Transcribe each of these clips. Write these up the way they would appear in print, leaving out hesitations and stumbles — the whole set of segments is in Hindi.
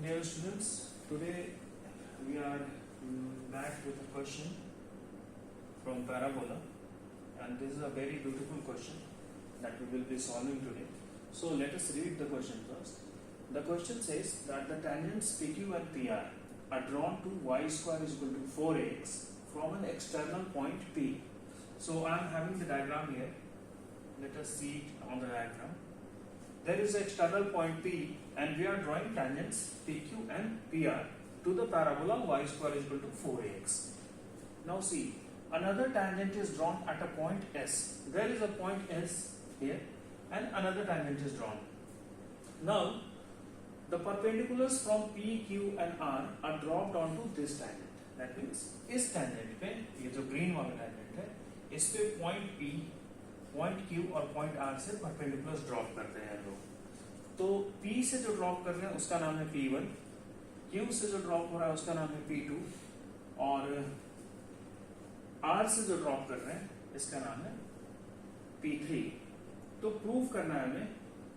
Dear students, today we are back with a question from parabola, and this is a very beautiful question that we will be solving today. So let us read the question first. The question says that the tangents PQ and PR are drawn to y square is equal to 4ax from an external point P. So I am having the diagram here. Let us see it on the diagram. There is an external point P and we are drawing tangents PQ and PR to the parabola y square is equal to 4ax. Now see, another tangent is drawn at a point S. There is a point S here and another tangent is drawn. Now, the perpendiculars from P, Q and R are dropped onto this tangent. That means इस tangent पे, ये जो green वाला tangent है, इस पे point P, point Q और point R से perpendiculars drop करते हैं लोग. तो P से जो drop कर रहे हैं उसका नाम है P1, Q से जो drop हो रहा है उसका नाम है P2 और R से जो drop कर रहे हैं इसका नाम है P3. तो प्रूव करना है हमें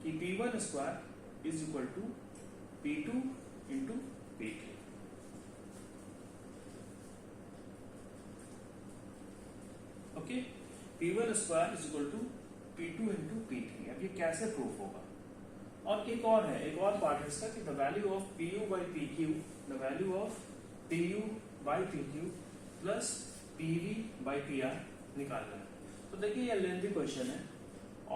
कि P1 square is equal to P2 into P3. Okay, P1 square is equal to P2 into P3. अब ये कैसे प्रूफ होगा? और एक और है, एक और पार्ट है इसका कि the value of PU by PQ, the value of PU by PQ plus PV by PR निकालना है. तो देखिए ये लेंथी क्वेश्चन है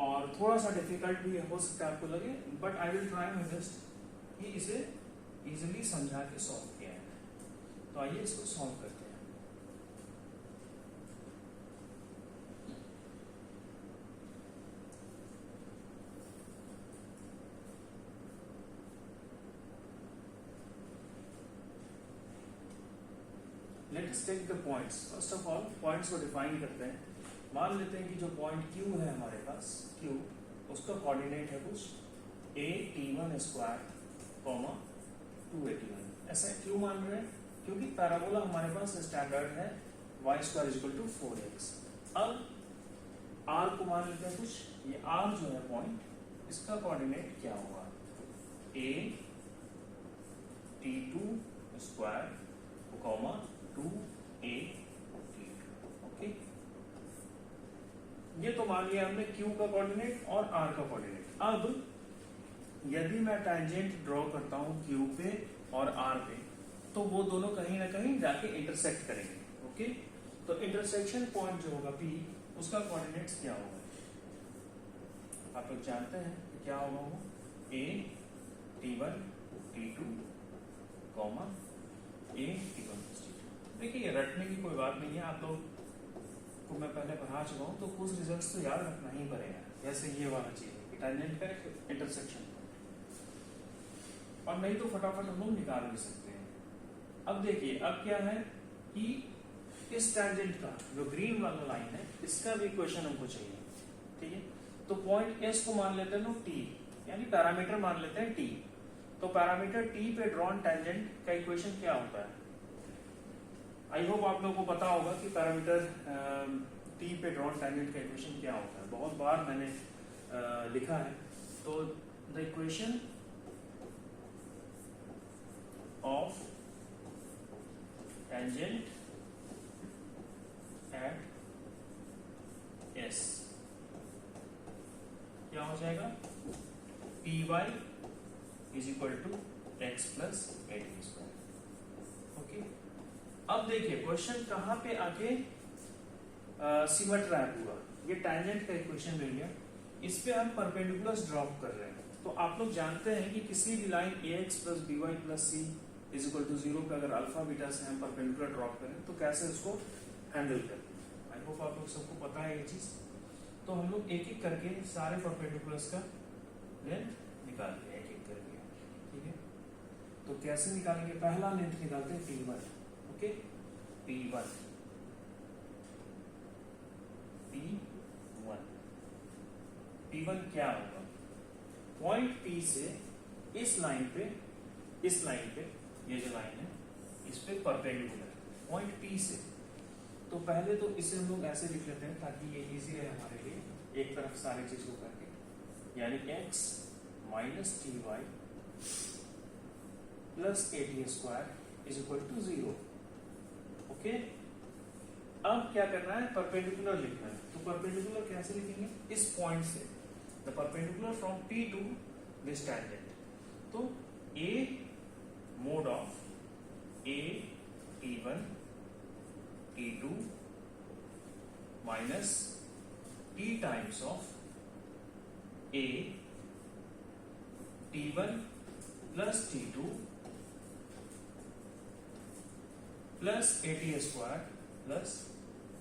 और थोड़ा सा डिफिकल्ट भी हो सकता है आपको लगे, but I will try my best कि इसे इजीली समझा के सॉल्व किया है. तो आइए इसको सॉल्व करते हैं. Let us take the points. First of all points को डिफाइन करते हैं. मान लेते हैं कि जो पॉइंट Q है हमारे पास, Q उसका कोऑर्डिनेट है कुछ a(t1 स्क्वायर, 281). ऐसा क्यों मान रहे हैं? क्योंकि पैराबोला हमारे पास स्टैंडर्ड है y square is equal to 4x. अब r को मान लेते हैं कुछ, ये r जो है पॉइंट, इसका कोऑर्डिनेट क्या होगा? a(t2 square, 2a)(t2). ओके, ये तो मान लिया हमने Q का कोऑर्डिनेट और R का कोऑर्डिनेट. अब यदि मैं टैंजेंट ड्रॉ करता हूं Q पे और R पे, तो वो दोनों कहीं ना कहीं जाके इंटरसेक्ट करेंगे. ओके, तो इंटरसेक्शन पॉइंट जो होगा P, उसका कोऑर्डिनेट्स क्या होगा? आप लोग जानते हैं कि क्या होगा वो? a(t1 t2, a(t1 t2). देखिए ये रटने की कोई बात नहीं है, आप लोग को मैं पहले पढ़ा चुका हूं, तो कुछ रिजल्ट्स तो याद रखना ही पड़ेगा. जैसे ये वाला चीज है कि टैंजेंट का इंटरसेक्शन, और नहीं तो फटाफट हम लोग निकाल भी सकते हैं. अब देखिए, अब क्या है कि इस टैंजेंट का जो ग्रीन वाला लाइन है, इसका भी इक्वेशन हमको चाहिए. ठीक है, तो पॉइंट S को मान लेते हैं T, यानी पैरामीटर मान लेते हैं T. तो पैरामीटर T पे ड्रॉन टैंजेंट का इक्वेशन क्या होता है? आई होप आप लोगों को पता होगा कि पैरामीटर T पे ड्रॉन टैंजेंट का इक्वेशन क्या होता है. बहुत बार मैंने लिखा है. तो the equation of tangent at S क्या हो जाएगा? Py is equal to x plus 8b². Okay, अब देखिए क्वेश्चन कहां पे आके सिमट रहा है पूरा. ये टैंजेंट का इक्वेशन ले लिया, इस पे हम परपेंडिकुलर्स ड्रॉप कर रहे हैं. तो आप लोग जानते हैं कि किसी भी line ax plus by plus c is equal to 0 पे अगर अल्फा बीटा से हम परपेंडिकुलर ड्रॉप करें तो कैसे उसको हैंडल करें. आई होप आप लोग सबको पता है ये चीज. तो हम लोग एक एक करके सारे परपेंडिकुलर्स का लेंथ निकालते हैं, एक एक करके. ठीक है, तो कैसे निकालेंगे? पहला लेंथ निकालते हैं P1. ओके, P1 क्या होगा? पॉइंट P से इस लाइन पे ये जो लाइन है इस पे परपेंडिकुलर पॉइंट P से. तो पहले तो इसे हम लोग ऐसे लिख लेते हैं ताकि ये इजी रहे हमारे लिए, एक तरफ सारी चीज को करके, यानी x minus t y plus a t square is equal to 0। Okay, अब क्या करना है, परपेंडिकुलर लिखना है। तो परपेंडिकुलर कैसे लिखेंगे, इस पॉइंट से, the perpendicular from P to this tangent. तो A mod of A T1 T2 minus T times of A T1 plus T2 plus AT square plus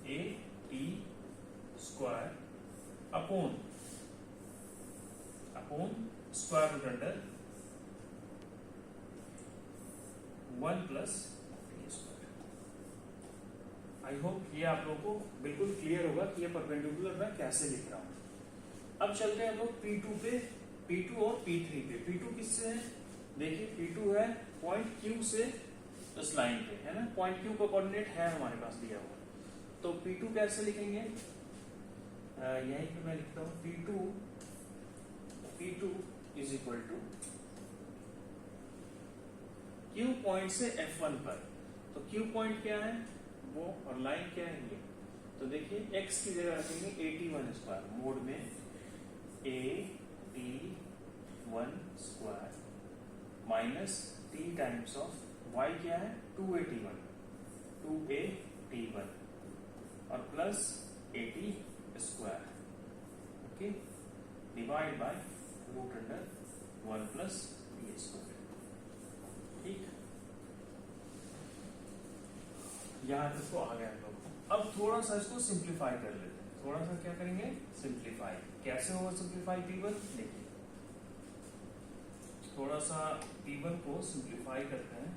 AT square upon square root under 1 plus T square. I hope ये आप लोगों को बिल्कुल क्लियर होगा कि ये परपेंडिकुलर मैं कैसे लिख रहा हूं। अब चलते हैं हम लोग P2 पे, P2 और P3 पे। P2 किससे है, देखिए P2 है पॉइंट Q से इस लाइन पे, है ना, पॉइंट Q का कोऑर्डिनेट है हमारे पास दिया हुआ। तो P2 कैसे लिखेंगे, यहीं पे मैं लिखता हूं P2 is equal to Q point से F1 पर। तो Q पॉइंट क्या है वो, और लाइन क्या है ये। तो देखिए x की जगह रखेंगे AT1 स्क्वायर, मोड में AT1 square minus T times of y क्या है 2AT1 और plus AT square, okay, divide by root under 1 plus T square. ठीक, यहां तक तो आ गया हम लोग। अब थोड़ा सा इसको सिंप्लीफाई कर लेते हैं। थोड़ा सा क्या करेंगे, सिंप्लीफाई। कैसे होगा सिंप्लीफाई P1, देखिए थोड़ा सा P1 को सिंप्लीफाई करते हैं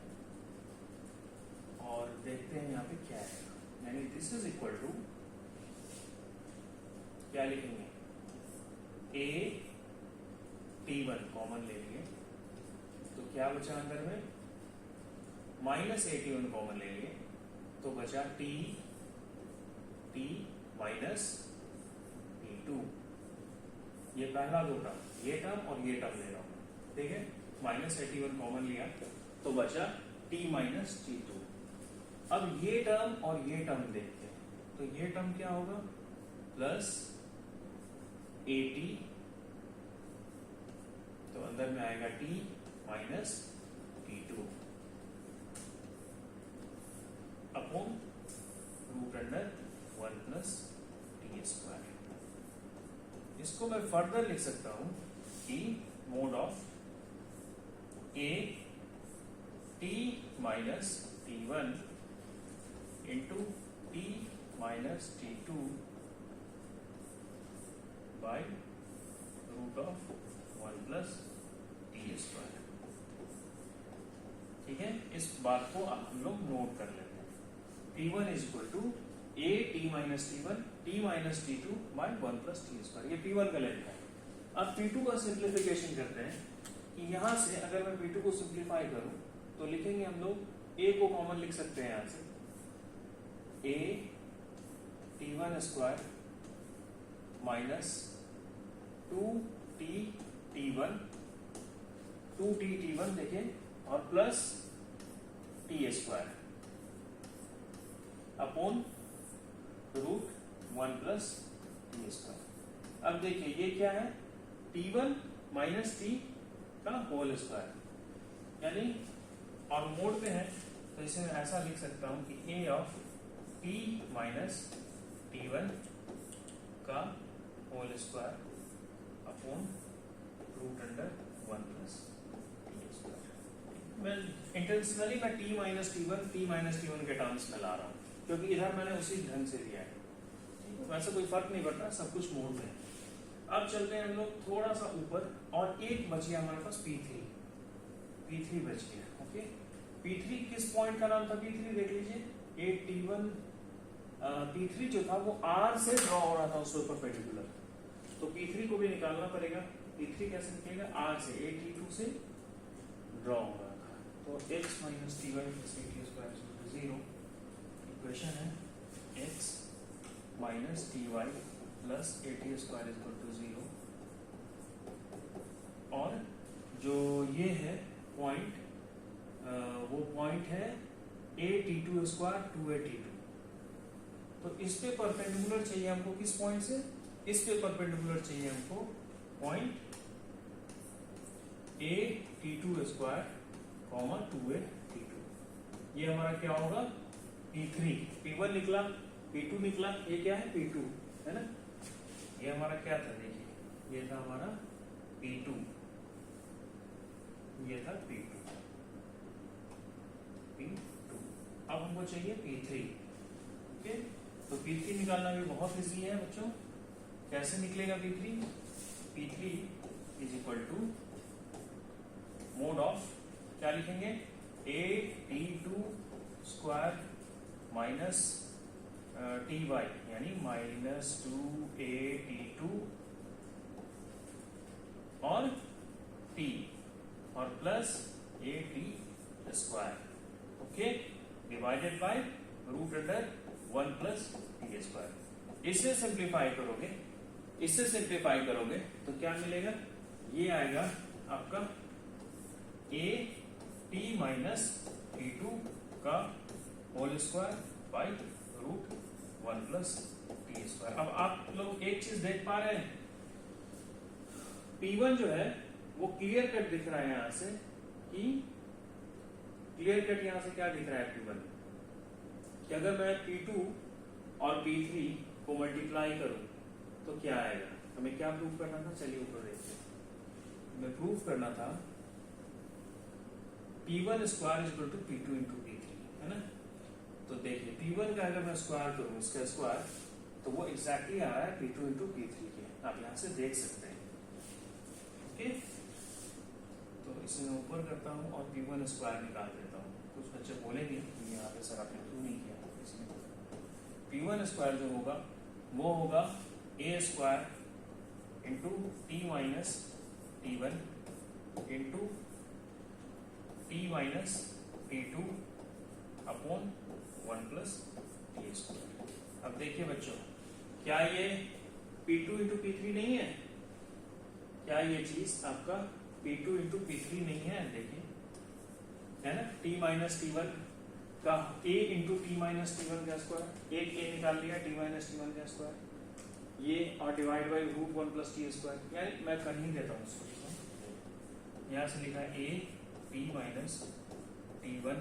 और देखते हैं यहाँ पे क्या है। यानी दिस इज इक्वल टू, क्या लिखेंगे, A T1 कॉमन ले लिए तो क्या बचा अंदर में, माइनस AT1 कॉमन ले लिए तो बचा T माइनस T2। ये पहला दो टर्म, ये टर्म और ये टर्म ले रहा हूं, ठीक है। माइनस AT1 कॉमन लिया तो बचा T माइनस T2। अब ये टर्म और ये टर्म देखते हैं, तो ये टर्म क्या होगा, प्लस AT, तो अंदर में आएगा T minus T2 upon root under 1 plus T square. इसको मैं फर्दर लिख सकता हूं कि mod of A T minus T1 into T minus T2 by root of 1 plus T square. ठीक है, इस बात को हम लोग नोट कर लेते हैं। P1 is equal to A T minus T1 T minus T2 by 1 plus T square. ये P1 का लेंथ है। अब P2 का सिंप्लीफिकेशन करते हैं कि यहां से अगर मैं P2 को सिंप्लीफाई करूं तो लिखेंगे हम लोग A को कॉमन लिख सकते हैं यहां से, A T1 square minus 2T T1 देखें और plus T square upon root 1 plus T square. अब देखिए ये क्या है, T1 माइनस टी का होल स्क्वायर, यानी और मोड पे है तो इसे मैं ऐसा लिख सकता हूं कि A of T minus T1 का whole square upon root under 1 plus T square. मैं इंटेंशनली मैं T माइनस T1 के टर्म्स में ला रहा हूं क्योंकि इधर मैंने उसी ढंग से लिया है। वैसे कोई फर्क नहीं पड़ता, सब कुछ मोड में है। अब चलते हैं हम लोग थोड़ा सा ऊपर और एक बच गया हमारे पास P3 बच गया। ओके, P3 किस पॉइंट का नाम था, P3 देख लीजिए A P3 जो था वो R से ड्रॉ हो रहा था उस पर परपेंडिकुलर, तो P3 को भी निकालना पड़ेगा। P3 कैसे निकलेगा, R से AT2 से ड्रॉ हो रहा था, तो x minus T1 plus AT square 0। Equation है x minus TY plus AT square equal to 0, और जो ये है पॉइंट और वो पॉइंट है a t2 square 2a t2। तो इस पे परपेंडिकुलर चाहिए हमको, किस पॉइंट से, इस पे परपेंडिकुलर चाहिए हमको point a t2 square 2a t2। ये हमारा क्या होगा p3, p1 निकला, p2 निकला, ये क्या है p2 है ना। ये हमारा क्या था, देखिए ये था हमारा p2, ये था p2। अब हमको चाहिए p3। ओके, तो p3 निकालना भी बहुत इजी है बच्चों। कैसे निकलेगा p3? p3 is equal to mod of, क्या लिखेंगे, a t2 square minus ty, यानी माइनस 2a t2 और t और plus a t square, okay, divided by root under 1 plus T square. इससे सिंप्लीफाई करोगे, इससे सिंप्लीफाई करोगे तो क्या मिलेगा, ये आएगा आपका a t माइनस t2 का whole square by root 1 plus T square. अब आप लोग एक चीज देख पा रहे हैं, P1 जो है वो क्लियर कट दिख रहा है यहां से, कि क्लियर कट यहां से क्या दिख रहा है P1, कि अगर मैं P2 और P3 को मल्टीप्लाई करूं तो क्या आएगा। हमें क्या प्रूव करना था, चलिए ऊपर देखते हैं। हमें प्रूव करना था P1 square is equal to P2 into P3, है ना। तो देखिए P1 का अगर मैं स्क्वायर करूं, इसका स्क्वायर, तो वो एग्जैक्टली आ रहा है P2 इंटू P3 के, आप यहां से देख सकते हैं। ओके, तो इसे मैं ऊपर करता हूं और P1 स्क्वायर निकाल देता हूं। कुछ बच्चे बोलेंगे कि यहाँ पे सर आपने क्यों नहीं किया, इसमें P1 स्क्वायर जो होगा वो होगा a square into T minus t1 into t minus t2 upon 1 plus T square. अब देखिए बच्चों, क्या ये P2 इंटू P3 नहीं है, क्या ये चीज आपका P2 इंटू P3 नहीं है, देखिए है ना। t माइनस t1 का a into T minus t1 का स्क्वायर, एक a निकाल लिया, t माइनस t1 का स्क्वायर, ये और divide by root 1 plus T square. यानी मैं कर ही देता हूँ इसको, यहां से लिखा a t माइनस t1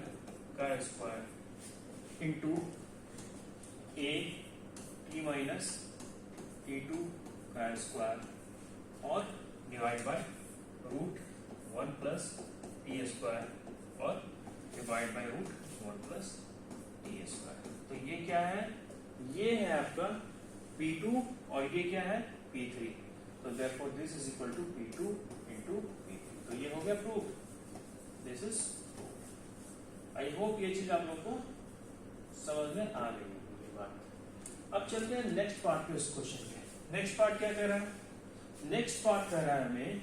का square into a t minus t2 का स्क्वायर और divide by root 1 plus T square और divide by root 1 plus T square. तो ये क्या है, ये है आपका P2 और ये क्या है P3। तो therefore this is equal to P2 into P3। तो ये हो गया proof, this is proof. I hope ये चीज आप लोग को समझ में आ गई ये बात। अब चलते हैं नेक्स्ट पार्ट पे, इस क्वेश्चन के नेक्स्ट पार्ट क्या कह रहा है, नेक्स्ट पार्ट कह रहा है हमें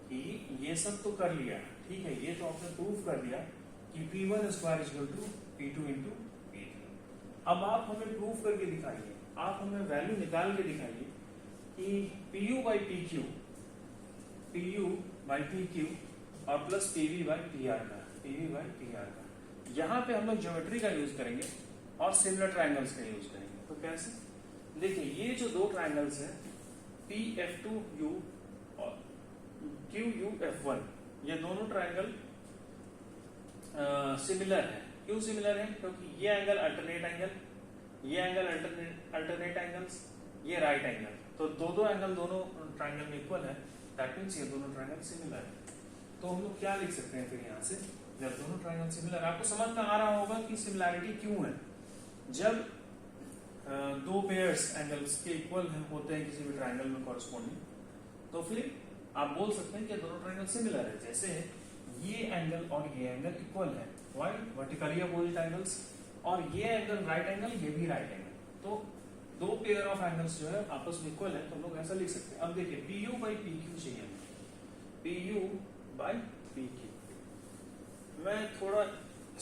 कि ये सब तो कर लिया, ठीक है, ये तो आपने प्रूफ कर दिया कि P1 square is equal to P2 into P3। अब आप हमें प्रूफ करके दिखाइए, आप हमें वैल्यू निकाल के दिखाइए कि PU by PQ, PU by PQ और प्लस PV बाई PR का, PV बाई PR का। यहाँ पे हम लोग ज्योमेट्री का यूज करेंगे और सिमिलर ट्राइंगल्स का यूज करेंगे। तो कैसे, देखिए ये जो दो ट्राइंगल्स हैं PF2U और QUF1, ये दोनों ट्राइंगल सिमिलर है। क्यों सिमिलर है, क्योंकि ये एंगल अल्टरनेट एंगल, ये एंगल अल्टरनेट एंगल्स, ये राइट एंगल, तो दो एंगल दोनों ट्राइंगल में इक्वल है, दैट मींस ये दोनों ट्राइंगल सिमिलर है। तो हम लोग क्या लिख सकते हैं फिर यहाँ से, जब दोनों ट्राइंगल सिमिलर, आपको समझ में आ रहा होगा कि सिमिलैरिटी क्यों है। जब दो पेयर्स एंगल्स के इक्वल होते हैं किसी भी ट्राइंगल में कॉरस्पॉन्डिंग, तो फिर आप बोल सकते हैं कि दोनों ट्राइंगल सिमिलर है। जैसे ये एंगल और ये एंगल इक्वल है, वाई वर्टिकली अपोजिट एंगल्स, और ये एंगल राइट एंगल, ये भी राइट एंगल, तो दो पेयर ऑफ एंगल्स जो है आपस में इक्वल है, तो हम लोग ऐसा लिख सकते हैं। अब देखिए PU बाई PQ चाहिए, PU बाई PQ। मैं थोड़ा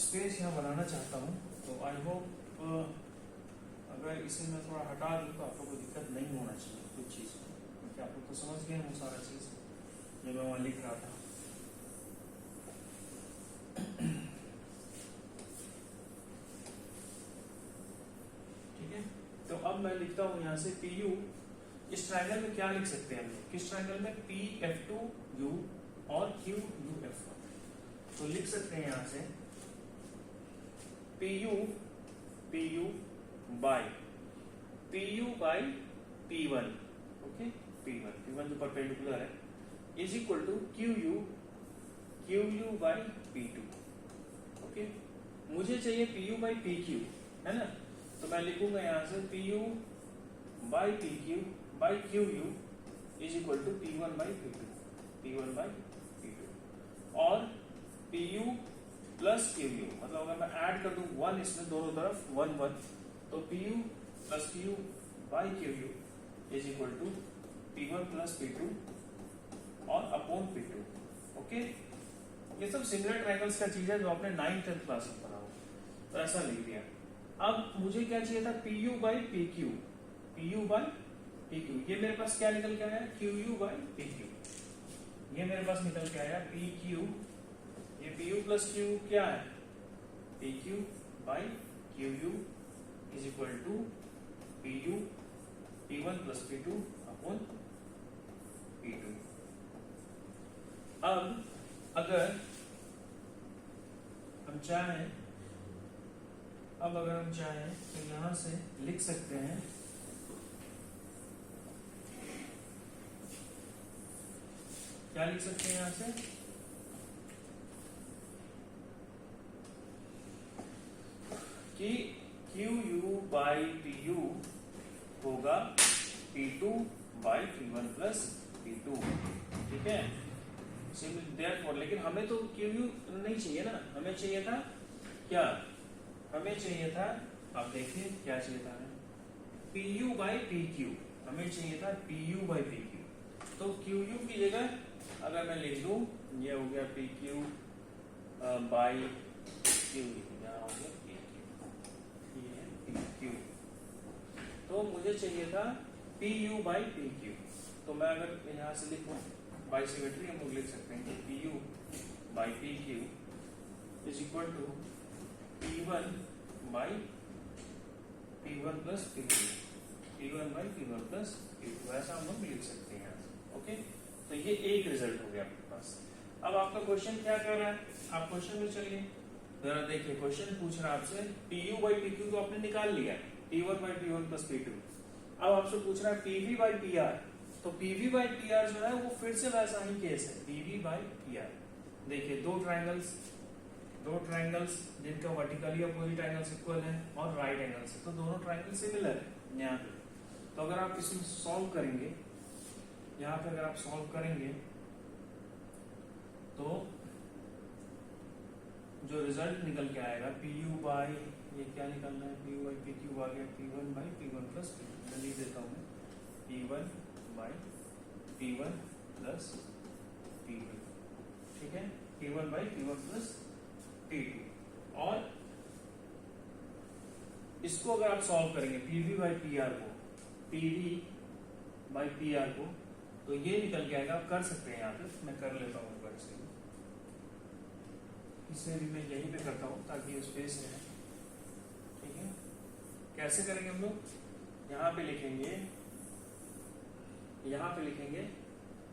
स्पेस यहाँ बनाना चाहता हूँ, तो आई होप अगर इसे मैं थोड़ा हटा दूँ तो आप लोग को दिक्कत नहीं होना चाहिए कुछ चीज़, क्योंकि आप लोग तो समझ गए वो सारा चीज़ जो मैं वहाँ लिख रहा था। अब मैं लिखता हूं यहां से पी यू, इस ट्रायंगल में क्या लिख सकते हैं हम लोग, किस ट्रायंगल में, पी एफ टू यू और क्यू यू एफ वन, तो लिख सकते हैं यहां से P U by P one, okay, P one जो परपेंडिकुलर है, is equal to Q U by P two, okay. मुझे चाहिए P U by P Q, है ना, तो मैं लिखूंगा यहां से P U by P Q by Q U is equal to P one by P two, और P U plus Q U, मतलब अगर मैं ऐड कर दूं वन इसमें दोनों तरफ, वन तो P U plus Q by Q U is equal to P one plus P two और अपॉन पी टू, ओके। ये सब सिमिलर ट्रायंगल्स का चीज है जो आपने 9th 10th क्लास में पढ़ा हो, तो ऐसा लिख दिया। अब मुझे क्या चाहिए था, P U by P Q, ये मेरे पास क्या निकल के आया, Q U by P Q, ये मेरे पास निकल के आया पी क्यू, ये पी यू प्लस क्यू क्या है, P Q by Q U is equal to P U P one plus P two upon P two. अब अगर हम चाहें तो यहां से लिख सकते हैं क्या लिख सकते हैं यहां से, कि Q U by P U होगा P two by P one plus P two, ठीक है। देयरफॉर, लेकिन हमें तो क्यू यू नहीं चाहिए ना, हमें चाहिए था क्या, आप देखिए क्या चाहिए था हमें, P U by P Q, हमें चाहिए था P U by P Q, तो क्यू यू की जगह अगर मैं लिख दूं, ये हो गया पी क्यू बाई क्यू, यहाँ हो गया पी क्यू, ये है पी क्यू, तो मुझे चाहिए था P U by P Q, तो मैं अगर यहाँ से लिखूं बाई सिमेट्री हम लोग लिख सकते हैं कि P U by P Q is equal to P one by P one plus P Q, P one by P one plus P two, ऐसा हम लोग लिख सकते हैं यहाँ से, ओके। तो ये एक रिजल्ट हो गया आपके पास। अब आपका क्वेश्चन क्या कर रहा है, आप क्वेश्चन में चलिए जरा देखिए, क्वेश्चन पूछ रहा है आपसे P U by P Q तो आपने निकाल लिया, P one by P one plus P two, अब आपसे पूछ रहा है पीवी बाई पी आर, तो पीवी बाई पी आर जो है वो फिर से वैसा ही केस है, पीवी बाई पी आर। देखिए दो ट्रायंगल्स जिनका वर्टिकली अपोजिट एंगल्स इक्वल है और राइट एंगल से, तो दोनों ट्रायंगल सिमिलर है यहाँ पे। तो अगर आप इसमें सॉल्व करेंगे, यहाँ पे अगर आप सॉल्व करेंगे तो जो रिजल्ट निकल के आएगा पी यू बाई, ये क्या निकलना है, P U by P Q आ गया P one by P one plus P two, मैं लिख देता हूँ P one by P one plus P two, ठीक है, P one by P one plus P two. और इसको अगर आप सॉल्व करेंगे पीवी बाई पी आर को, पीवी बाई पी आर को, तो ये निकल के आएगा, आप कर सकते हैं यहाँ पे, मैं कर लेता हूँ ऊपर से, इसे भी मैं यहीं पे करता हूँ ताकि स्पेस रहे, ठीक है। कैसे करेंगे हम लोग, यहाँ पे लिखेंगे,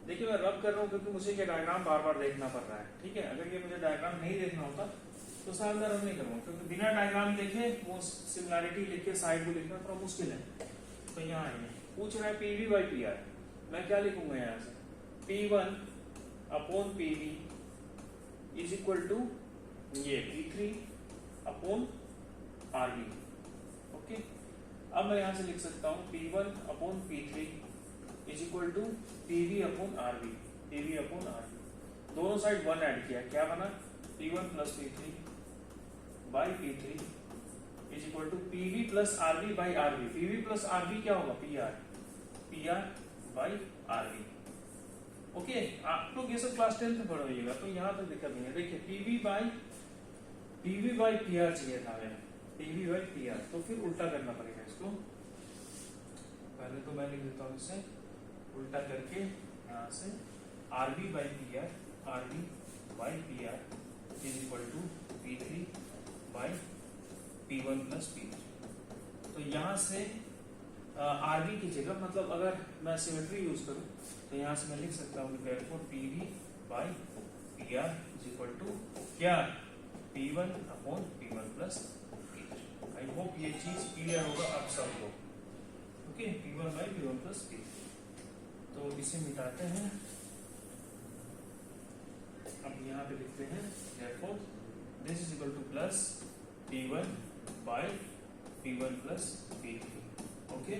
देखिए मैं रब कर रहा हूँ क्योंकि मुझे ये डायग्राम बार बार देखना पड़ रहा है, ठीक है। अगर ये मुझे डायग्राम नहीं देखना होता तो शायद मैं रब नहीं करूँगा, क्योंकि बिना डायग्राम देखे वो सिमिलैरिटी लिख के साइड को लिखना थोड़ा मुश्किल है। तो यहाँ आइए, पूछ रहा है पीवी बाई पी आर, मैं क्या लिखूंगा यहाँ से, P one upon PV is equal to ये P three upon RV, okay. अब मैं यहाँ से लिख सकता हूँ P one upon P three is equal to PV upon RV, दोनों साइड वन ऐड किया, क्या बना, P one plus P three by P three is equal to PV plus RV by RV, PV plus RV क्या होगा, P R by RV, okay. आप लोग ये सब क्लास 10th में पढ़ोइएगा तो यहाँ तक दिक्कत नहीं है। देखिए पीवी बाई पी आर चाहिए था हमें, पीवी बाई पी आर, तो फिर उल्टा करना पड़ेगा इसको, पहले तो मैं लिख देता हूँ इसे उल्टा करके, यहाँ से RV by P R is equal to P three by P one plus P three. तो यहाँ से आरबी की जगह, मतलब अगर मैं सिमेट्री यूज करूं तो यहाँ से मैं लिख सकता हूँ therefore PV by P R is equal to क्या, P1 upon P1 plus P3। आई होप ये चीज क्लियर होगा आप सबको। Okay, P1 by P1 plus P3। तो इसे मिटाते हैं, अब यहाँ पे लिखते हैं therefore this is equal two plus P1 by P1 plus P3। Okay,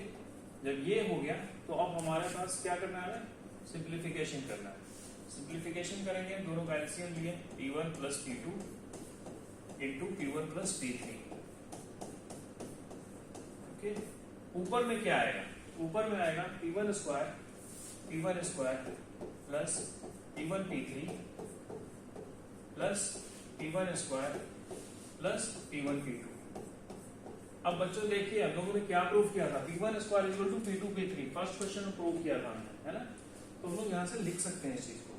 जब ये हो गया तो अब हमारे पास क्या करना है, सिंप्लीफिकेशन करना है। सिंप्लीफिकेशन करेंगे, दोनों का एलसीएम लिए P1 plus P2 into P1 plus P3। Okay, ऊपर में क्या आएगा, ऊपर में आएगा P1 square plus P1 P3 plus P1 square plus P1 P2। अब बच्चों देखिए हम लोगों ने क्या प्रूव किया था, P1 square equal to P2 P3 first question में प्रूव किया था हमने, है ना। तो हम लोग यहाँ से लिख सकते हैं इस चीज को,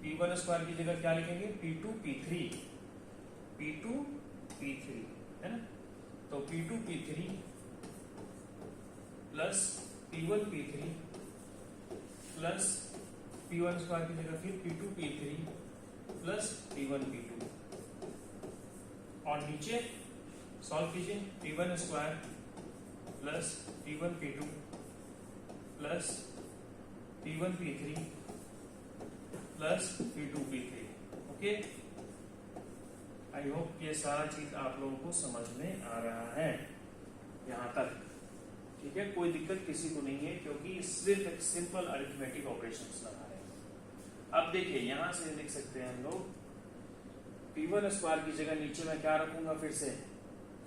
P1 स्क्वायर की जगह क्या लिखेंगे, P2 P3 है ना। तो P2 P3 plus P1 P3 plus P1 square की जगह फिर P2 P3 plus P1 P2, और नीचे सॉल्व कीजिए, P1 square plus P1 P2 plus P1 P3 plus P2 P3। Okay, आई होप ये सारा चीज आप लोगों को समझ में आ रहा है यहाँ तक, ठीक है। कोई दिक्कत किसी को नहीं है क्योंकि सिर्फ एक सिंपल अरिथमेटिक ऑपरेशंस लगा है। अब देखिए यहाँ से लिख सकते हैं हम लोग, P1 स्क्वायर की जगह नीचे मैं क्या रखूंगा,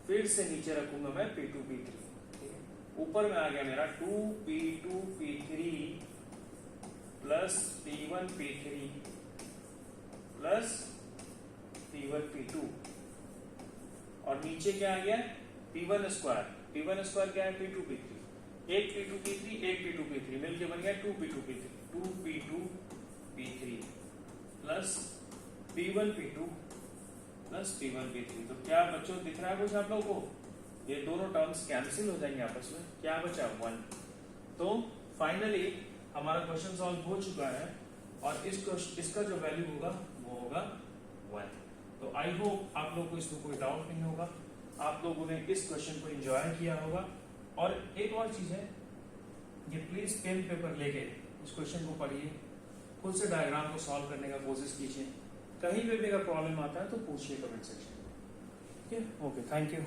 फिर से नीचे रखूंगा मैं P2 P3। ऊपर में आ गया मेरा 2P2 P3 plus P1 P3 plus P1 P2, और नीचे क्या आ गया, P1 स्क्वायर क्या है, P2 P3, एक P2 P3 एक P2 P3 मिलके बन गया 2P2 P3 plus P1 P2 plus P1 P3। तो क्या बच्चों दिख रहा है कुछ आप लोगों को, ये दोनों टर्म्स कैंसिल हो जाएंगे आपस में, क्या बचा 1। तो फाइनली हमारा क्वेश्चन सॉल्व हो चुका है, और इसका जो वैल्यू होगा वो होगा 1। तो आई होप आप लोगों को इसमें कोई डाउट नहीं होगा, आप लोगों ने इस क्वेश्चन को एंजॉय किया होगा। और एक और चीज है, ये प्लीज पेन पेपर लेके इस क्वेश्चन को पढ़िए, खुद से डायग्राम को सॉल्व करने का कोशिश कीजिए, कहीं पे भी अगर प्रॉब्लम आता है तो पूछिए कमेंट सेक्शन में। ठीक है, ओके, थैंक यू।